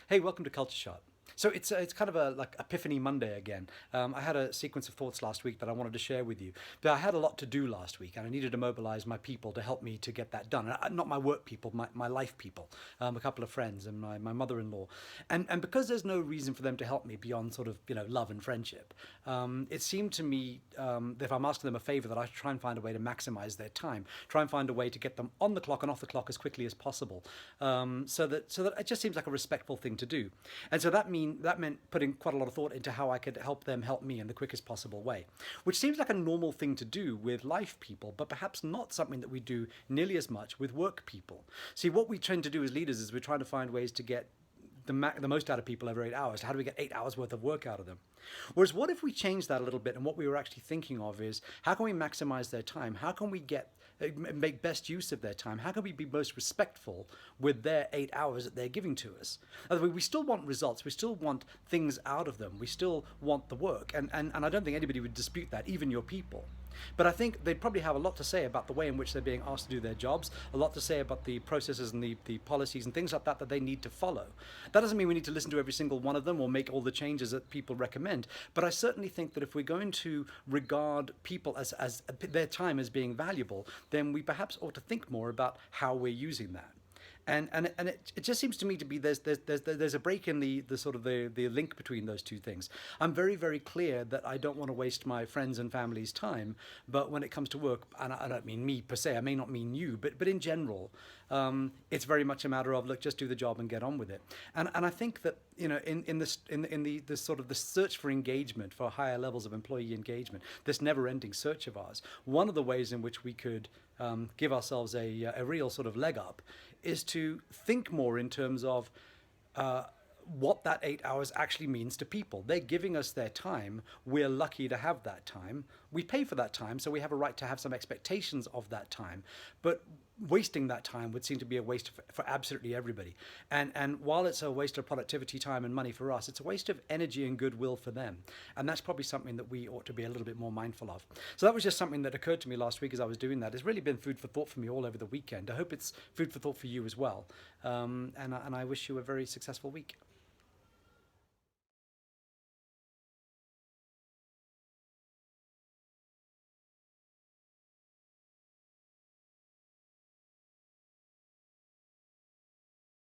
Hey, welcome to Culture Shot. So it's kind of a like Epiphany Monday again. I had a sequence of thoughts last week that I wanted to share with you. But I had a lot to do last week, and I needed to mobilize my people to help me to get that done. Not my work people, my life people, a couple of friends and my mother-in-law. And because there's no reason for them to help me beyond sort of love and friendship, it seemed to me that if I'm asking them a favor, that I should try and find a way to maximize their time, try and find a way to get them on the clock and off the clock as quickly as possible, so that it just seems like a respectful thing to do. And so that meant putting quite a lot of thought into how I could help them help me in the quickest possible way, which seems like a normal thing to do with life people, but perhaps not something that we do nearly as much with work people. See, what we tend to do as leaders is we're trying to find ways to get the most out of people over 8 hours. How do we get 8 hours worth of work out of them? Whereas what if we change that a little bit, and what we were actually thinking of is how can we maximize their time? How can we make best use of their time? How can we be most respectful with their 8 hours that they're giving to us? We still want results. We still want things out of them. We still want the work. And I don't think anybody would dispute that, even your people. But I think they'd probably have a lot to say about the way in which they're being asked to do their jobs, a lot to say about the processes and the policies and things like that they need to follow. That doesn't mean we need to listen to every single one of them or make all the changes that people recommend. But I certainly think that if we're going to regard people as their time as being valuable, then we perhaps ought to think more about how we're using that. And it just seems to me to be there's a break in the sort of the link between those two things. I'm very, very clear that I don't want to waste my friends and family's time, but when it comes to work, and I don't mean me per se, I may not mean you, but in general, it's very much a matter of, look, just do the job and get on with it. And I think that in the sort of the search for engagement, for higher levels of employee engagement, this never-ending search of ours, one of the ways in which we could give ourselves a real sort of leg up is to think more in terms of what that 8 hours actually means to people. They're giving us their time. We're lucky to have that time. We pay for that time, so we have a right to have some expectations of that time. But wasting that time would seem to be a waste for absolutely everybody. And while it's a waste of productivity, time, and money for us, it's a waste of energy and goodwill for them. And that's probably something that we ought to be a little bit more mindful of. So that was just something that occurred to me last week as I was doing that. It's really been food for thought for me all over the weekend. I hope it's food for thought for you as well. And I wish you a very successful week.